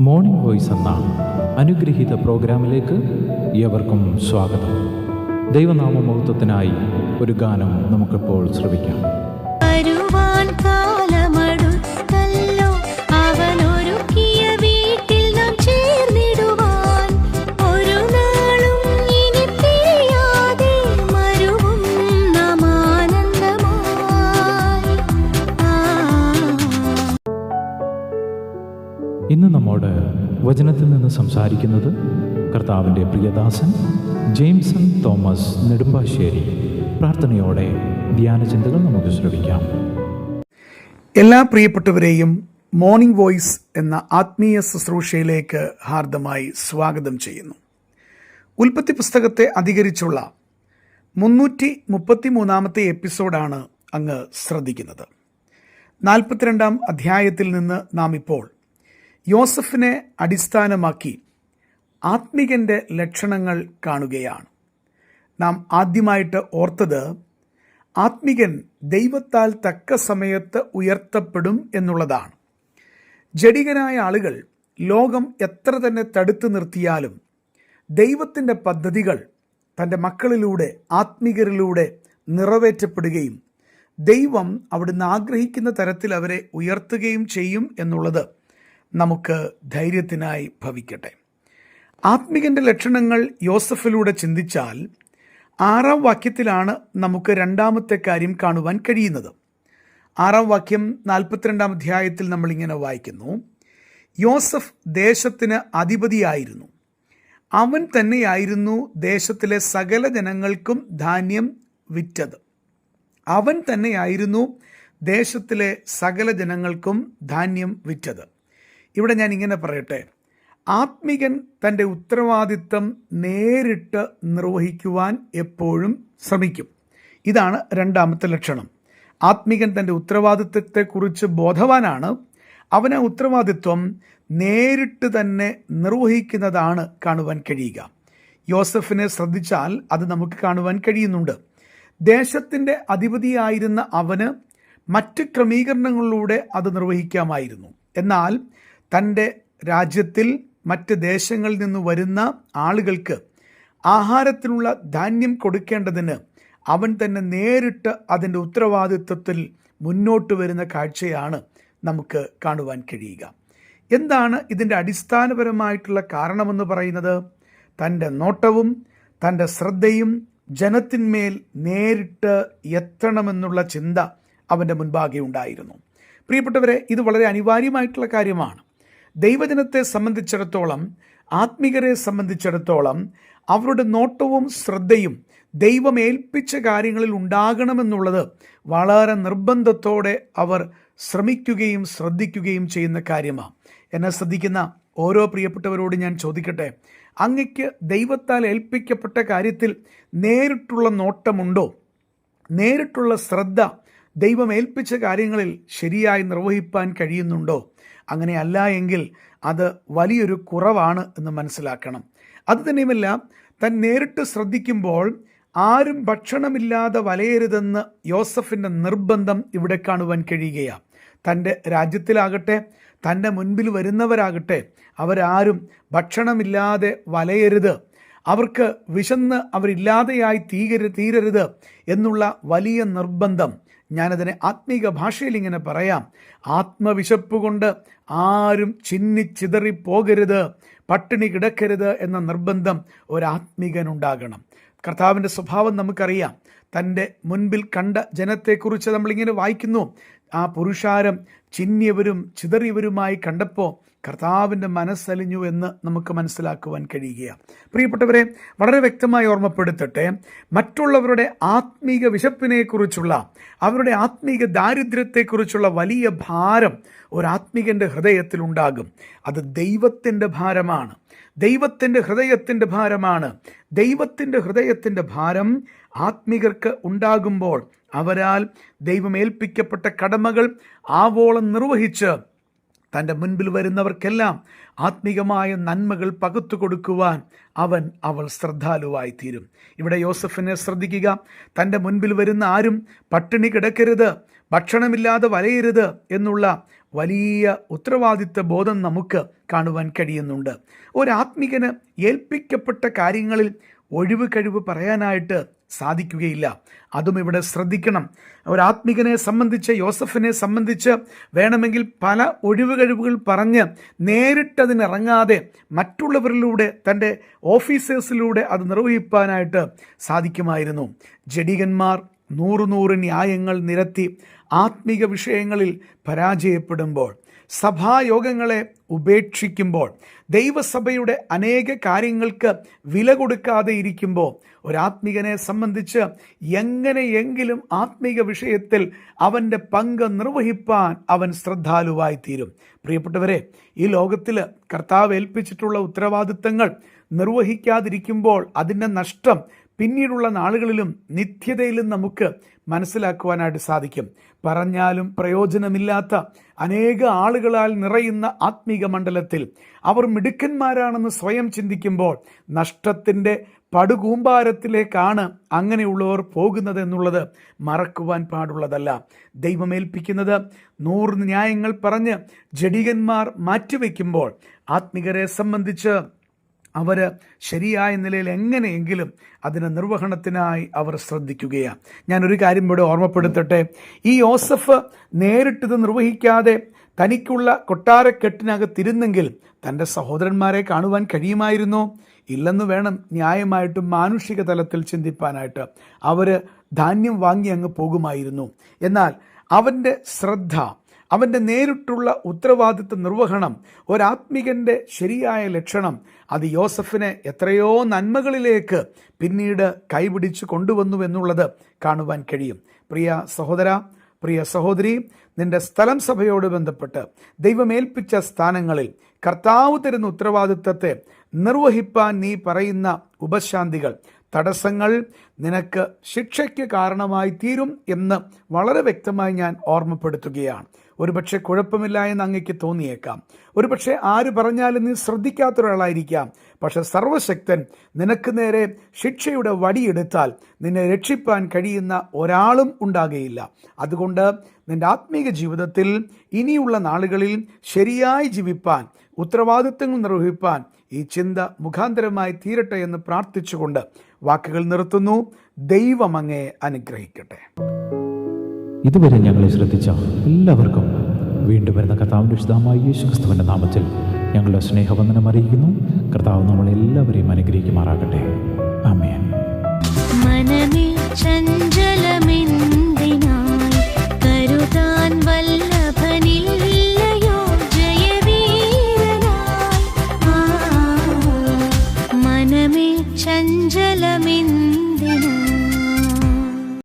Morning voice എന്ന അനുഗ്രഹീത പ്രോഗ്രാമിലേക്ക് ഏവർക്കും സ്വാഗതം. ദൈവനാമമഹത്വത്തിനായി ഒരു ഗാനം നമുക്കിപ്പോൾ ശ്രവിക്കാം. ഇന്ന് നമ്മോട് വചനത്തിൽ നിന്ന് സംസാരിക്കുന്നത് കർത്താവിൻ്റെ പ്രിയദാസൻ ജെയിംസൺ തോമസ് നെടുമ്പാശ്ശേരി. പ്രാർത്ഥനയോടെ ധ്യാനചിന്തകൾ നമുക്ക് ശ്രവിക്കാം. എല്ലാ പ്രിയപ്പെട്ടവരെയും മോർണിംഗ് വോയിസ് എന്ന ആത്മീയ ശുശ്രൂഷയിലേക്ക് ഹാർദമായി സ്വാഗതം ചെയ്യുന്നു. ഉൽപ്പത്തി പുസ്തകത്തെ അധികരിച്ചുള്ള 333 എപ്പിസോഡാണ് അങ്ങ് ശ്രദ്ധിക്കുന്നത്. 42 അധ്യായത്തിൽ നിന്ന് നാം ഇപ്പോൾ യോസഫിനെ അടിസ്ഥാനമാക്കി ആത്മികൻ്റെ ലക്ഷണങ്ങൾ കാണുകയാണ്. നാം ആദ്യമായിട്ട് ഓർത്തത് ആത്മികൻ ദൈവത്താൽ തക്ക സമയത്ത് ഉയർത്തപ്പെടും എന്നുള്ളതാണ്. ജഡികരായ ആളുകൾ ലോകം എത്ര തന്നെ തടുത്തു നിർത്തിയാലും ദൈവത്തിൻ്റെ പദ്ധതികൾ തൻ്റെ മക്കളിലൂടെ ആത്മികരിലൂടെ നിറവേറ്റപ്പെടുകയും ദൈവം അവിടുന്ന് ആഗ്രഹിക്കുന്ന തരത്തിൽ അവരെ ഉയർത്തുകയും ചെയ്യും എന്നുള്ളത് നമുക്ക് ധൈര്യത്തിനായി ഭവിക്കട്ടെ. ആത്മികൻ്റെ ലക്ഷണങ്ങൾ യോസഫിലൂടെ ചിന്തിച്ചാൽ 6-ാം വാക്യത്തിലാണ് നമുക്ക് രണ്ടാമത്തെ കാര്യം കാണുവാൻ കഴിയുന്നത്. 6-ാം വാക്യം 42-ാം അധ്യായത്തിൽ നമ്മളിങ്ങനെ വായിക്കുന്നു: യോസഫ് ദേശത്തിന് അധിപതിയായിരുന്നു. അവൻ തന്നെയായിരുന്നു ദേശത്തിലെ സകല ജനങ്ങൾക്കും ധാന്യം വിറ്റത്. അവൻ തന്നെയായിരുന്നു ദേശത്തിലെ സകല ജനങ്ങൾക്കും ധാന്യം വിറ്റത്. ഇവിടെ ഞാൻ ഇങ്ങനെ പറയട്ടെ, ആത്മികൻ തൻ്റെ ഉത്തരവാദിത്തം നേരിട്ട് നിർവഹിക്കുവാൻ എപ്പോഴും ശ്രമിക്കും. ഇതാണ് രണ്ടാമത്തെ ലക്ഷണം. ആത്മികൻ തൻ്റെ ഉത്തരവാദിത്വത്തെക്കുറിച്ച് ബോധവാനാണ്. അവന് ഉത്തരവാദിത്വം നേരിട്ട് തന്നെ നിർവഹിക്കുന്നതാണ് കാണുവാൻ കഴിയുക. യോസഫിനെ ശ്രദ്ധിച്ചാൽ അത് നമുക്ക് കാണുവാൻ കഴിയുന്നുണ്ട്. ദേശത്തിൻ്റെ അധിപതിയായിരുന്ന അവന് മറ്റ് ക്രമീകരണങ്ങളിലൂടെ അത് നിർവഹിക്കാമായിരുന്നു. എന്നാൽ തൻ്റെ രാജ്യത്തിൽ മറ്റ് ദേശങ്ങളിൽ നിന്ന് വരുന്ന ആളുകൾക്ക് ആഹാരത്തിനുള്ള ധാന്യം കൊടുക്കേണ്ടതിന് അവൻ തന്നെ നേരിട്ട് അതിൻ്റെ ഉത്തരവാദിത്വത്തിൽ മുന്നോട്ട് വരുന്ന കാഴ്ചയാണ് നമുക്ക് കാണുവാൻ കഴിയുക. എന്താണ് ഇതിൻ്റെ അടിസ്ഥാനപരമായിട്ടുള്ള കാരണമെന്ന് പറയുന്നത്? തൻ്റെ നോട്ടവും തൻ്റെ ശ്രദ്ധയും ജനത്തിന്മേൽ നേരിട്ട് എത്തണമെന്നുള്ള ചിന്ത അവൻ്റെ മുൻപാകെ ഉണ്ടായിരുന്നു. പ്രിയപ്പെട്ടവരെ, ഇത് വളരെ അനിവാര്യമായിട്ടുള്ള കാര്യമാണ്. ദൈവജനത്തെ സംബന്ധിച്ചിടത്തോളം, ആത്മികരെ സംബന്ധിച്ചിടത്തോളം അവരുടെ നോട്ടവും ശ്രദ്ധയും ദൈവം ഏൽപ്പിച്ച കാര്യങ്ങളിൽ ഉണ്ടാകണമെന്നുള്ളത് വളരെ നിർബന്ധത്തോടെ അവർ ശ്രമിക്കുകയും ശ്രദ്ധിക്കുകയും ചെയ്യുന്ന കാര്യമാണ്. എന്നെ ശ്രദ്ധിക്കുന്ന ഓരോ പ്രിയപ്പെട്ടവരോട് ഞാൻ ചോദിക്കട്ടെ, അങ്ങയ്ക്ക് ദൈവത്താൽ ഏൽപ്പിക്കപ്പെട്ട കാര്യത്തിൽ നേരിട്ടുള്ള നോട്ടമുണ്ടോ? നേരിട്ടുള്ള ശ്രദ്ധ ദൈവം ഏൽപ്പിച്ച കാര്യങ്ങളിൽ ശരിയായി നിർവഹിപ്പാൻ കഴിയുന്നുണ്ടോ? അങ്ങനെയല്ല എങ്കിൽ അത് വലിയൊരു കുറവാണ് എന്ന് മനസ്സിലാക്കണം. അതുതന്നെയുമല്ല, താൻ നേരിട്ട് ശ്രദ്ധിക്കുമ്പോൾ ആരും ഭക്ഷണമില്ലാതെ വലയരുതെന്ന് യോസഫിൻ്റെ നിർബന്ധം ഇവിടെ കാണുവാൻ കഴിയുകയാണ്. തൻ്റെ രാജ്യത്തിലാകട്ടെ തൻ്റെ മുൻപിൽ വരുന്നവരാകട്ടെ അവരാരും ഭക്ഷണമില്ലാതെ വലയരുത്, അവർക്ക് വിശന്ന് അവരില്ലാതെയായി തീരരുത് എന്നുള്ള വലിയ നിർബന്ധം. ഞാനതിനെ ആത്മീക ഭാഷയിൽ ഇങ്ങനെ പറയാം: ആത്മവിശപ്പ് കൊണ്ട് ആരും ചിന്നിച്ചിതറി പോകരുത്, പട്ടിണി കിടക്കരുത് എന്ന നിർബന്ധം ഒരാത്മീകനുണ്ടാകണം. കർത്താവിൻ്റെ സ്വഭാവം നമുക്കറിയാം. തൻ്റെ മുൻപിൽ കണ്ട ജനത്തെക്കുറിച്ച് നമ്മളിങ്ങനെ വായിക്കുന്നു: ആ പുരുഷാരം ചിന്നിയവരും ചിതറിയവരുമായി കണ്ടപ്പോൾ കർത്താവിൻ്റെ മനസ്സലിഞ്ഞു എന്ന് നമുക്ക് മനസ്സിലാക്കുവാൻ കഴിയുകയാണ്. പ്രിയപ്പെട്ടവരെ, വളരെ വ്യക്തമായി ഓർമ്മപ്പെടുത്തട്ടെ, മറ്റുള്ളവരുടെ ആത്മീക വിശപ്പിനെക്കുറിച്ചുള്ള, അവരുടെ ആത്മീക ദാരിദ്ര്യത്തെക്കുറിച്ചുള്ള വലിയ ഭാരം ഒരാത്മീകൻ്റെ ഹൃദയത്തിലുണ്ടാകും. അത് ദൈവത്തിൻ്റെ ഭാരമാണ്. ദൈവത്തിൻ്റെ ഹൃദയത്തിൻ്റെ ഭാരമാണ്. ദൈവത്തിൻ്റെ ഹൃദയത്തിൻ്റെ ഭാരം ആത്മികർക്ക് ഉണ്ടാകുമ്പോൾ അവരാൽ ദൈവം ഏൽപ്പിക്കപ്പെട്ട കടമകൾ ആവോളം നിർവഹിച്ച് തൻ്റെ മുൻപിൽ വരുന്നവർക്കെല്ലാം ആത്മീകമായ നന്മകൾ പകുത്തു കൊടുക്കുവാൻ അവൾ ശ്രദ്ധാലുവായി തീരും. ഇവിടെ യോസഫിനെ ശ്രദ്ധിക്കുക. തൻ്റെ മുൻപിൽ വരുന്ന ആരും പട്ടിണി കിടക്കരുത്, ഭക്ഷണമില്ലാതെ വലയരുത് എന്നുള്ള വലിയ ഉത്തരവാദിത്വ ബോധം നമുക്ക് കാണുവാൻ കഴിയുന്നുണ്ട്. ഒരാത്മികന് ഏൽപ്പിക്കപ്പെട്ട കാര്യങ്ങളിൽ ഒഴിവ് കഴിവ് പറയാനായിട്ട് സാധിക്കുകയില്ല. അതും ഇവിടെ ശ്രദ്ധിക്കണം. ഒരാത്മികനെ സംബന്ധിച്ച്, യോസഫിനെ സംബന്ധിച്ച് വേണമെങ്കിൽ പല ഒഴിവ് കഴിവുകൾ പറഞ്ഞ് നേരിട്ടതിനിറങ്ങാതെ മറ്റുള്ളവരിലൂടെ, തൻ്റെ ഓഫീസേഴ്സിലൂടെ അത് നിർവഹിപ്പാനായിട്ട് സാധിക്കുമായിരുന്നു. ജഡികന്മാർ 100 ന്യായങ്ങൾ നിരത്തി ആത്മിക വിഷയങ്ങളിൽ പരാജയപ്പെടുമ്പോൾ, സഭായോഗങ്ങളെ ഉപേക്ഷിക്കുമ്പോൾ, ദൈവസഭയുടെ അനേക കാര്യങ്ങൾക്ക് വില കൊടുക്കാതെ ഇരിക്കുമ്പോൾ, ഒരാത്മികനെ സംബന്ധിച്ച് എങ്ങനെയെങ്കിലും ആത്മീക വിഷയത്തിൽ അവൻ്റെ പങ്ക് നിർവഹിപ്പാൻ അവൻ ശ്രദ്ധാലുവായി തീരും. പ്രിയപ്പെട്ടവരെ, ഈ ലോകത്തിൽ കർത്താവ് ഏൽപ്പിച്ചിട്ടുള്ള ഉത്തരവാദിത്തങ്ങൾ നിർവഹിക്കാതിരിക്കുമ്പോൾ അതിൻ്റെ നഷ്ടം പിന്നീടുള്ള നാളുകളിലും നിത്യതയിലും നമുക്ക് മനസ്സിലാക്കുവാനായിട്ട് സാധിക്കും. പറഞ്ഞാലും പ്രയോജനമില്ലാത്ത അനേക ആളുകളാൽ നിറയുന്ന ആത്മീക മണ്ഡലത്തിൽ അവർ മിടുക്കന്മാരാണെന്ന് സ്വയം ചിന്തിക്കുമ്പോൾ നഷ്ടത്തിൻ്റെ പടുകൂമ്പാരത്തിലേക്കാണ് അങ്ങനെയുള്ളവർ പോകുന്നത് എന്നുള്ളത് മറക്കുവാൻ പാടുള്ളതല്ല. ദൈവമേൽപ്പിക്കുന്നത് 100 ന്യായങ്ങൾ പറഞ്ഞ് ജഡികന്മാർ മാറ്റിവെക്കുമ്പോൾ ആത്മികരെ സംബന്ധിച്ച് അവർ ശരിയായ നിലയിൽ എങ്ങനെയെങ്കിലും അതിന് നിർവഹണത്തിനായി അവർ ശ്രദ്ധിക്കുകയാണ്. ഞാനൊരു കാര്യം ഇവിടെ ഓർമ്മപ്പെടുത്തട്ടെ. ഈ യോസഫ് നേരിട്ടിത് നിർവഹിക്കാതെ തനിക്കുള്ള കൊട്ടാരക്കെട്ടിനകത്തിരുന്നെങ്കിൽ തൻ്റെ സഹോദരന്മാരെ കാണുവാൻ കഴിയുമായിരുന്നോ? ഇല്ലെന്ന് വേണം ന്യായമായിട്ടും മാനുഷിക തലത്തിൽ ചിന്തിപ്പാനായിട്ട്. അവർ ധാന്യം വാങ്ങി അങ്ങ് പോകുമായിരുന്നു. എന്നാൽ അവൻ്റെ ശ്രദ്ധ, അവൻ്റെ നേരിട്ടുള്ള ഉത്തരവാദിത്വ നിർവഹണം, ഒരാത്മികൻ്റെ ശരിയായ ലക്ഷണം, അത് യോസഫിനെ എത്രയോ നന്മകളിലേക്ക് പിന്നീട് കൈപിടിച്ച് കൊണ്ടുവന്നു എന്നുള്ളത് കാണുവാൻ കഴിയും. പ്രിയ സഹോദര, പ്രിയ സഹോദരി, നിന്റെ സ്ഥലം സഭയോട് ബന്ധപ്പെട്ട് ദൈവമേൽപ്പിച്ച സ്ഥാനങ്ങളിൽ കർത്താവ് തരുന്ന ഉത്തരവാദിത്വത്തെ നിർവഹിപ്പാൻ നീ പറയുന്ന ഉപശാന്തികൾ, തടസ്സങ്ങൾ നിനക്ക് ശിക്ഷയ്ക്ക് കാരണമായി തീരും എന്ന് വളരെ വ്യക്തമായി ഞാൻ ഓർമ്മപ്പെടുത്തുകയാണ്. ഒരുപക്ഷെ കുഴപ്പമില്ല എന്ന് അങ്ങയ്ക്ക് തോന്നിയേക്കാം. ഒരുപക്ഷെ ആര് പറഞ്ഞാലും നീ ശ്രദ്ധിക്കാത്തൊരാളായിരിക്കാം. പക്ഷെ സർവശക്തൻ നിനക്ക് നേരെ ശിക്ഷയുടെ വടിയെടുത്താൽ നിന്നെ രക്ഷിപ്പാൻ കഴിയുന്ന ഒരാളും ഉണ്ടാകുകയില്ല. അതുകൊണ്ട് നിന്റെ ആത്മീക ജീവിതത്തിൽ ഇനിയുള്ള നാളുകളിൽ ശരിയായി ജീവിപ്പാൻ, ഉത്തരവാദിത്തങ്ങൾ നിർവഹിപ്പാൻ ഈ ചിന്ത മുഖാന്തരമായി തീരട്ടെ എന്ന് പ്രാർത്ഥിച്ചുകൊണ്ട് വാക്കുകൾ നിർത്തുന്നു. ദൈവം അങ്ങയെ അനുഗ്രഹിക്കട്ടെ. ഇതുവരെ ഞങ്ങളെ ശ്രദ്ധിച്ച എല്ലാവർക്കും വീണ്ടും വരുന്ന കർത്താവിൻ്റെ വിശുദ്ധമായ യേശുക്രിസ്തുവിൻ്റെ നാമത്തിൽ ഞങ്ങളുടെ സ്നേഹവന്ദനം അറിയിക്കുന്നു. കർത്താവ് നമ്മളെല്ലാവരെയും അനുഗ്രഹിക്കുമാറാകട്ടെ. ആമേൻ. മനമേ ചഞ്ചലമെന്തിനായി കരുതാൻ വല്ലഭനില്ലയോ ജയവീരനായി. മനമേ ചഞ്ചലമെന്തിനായി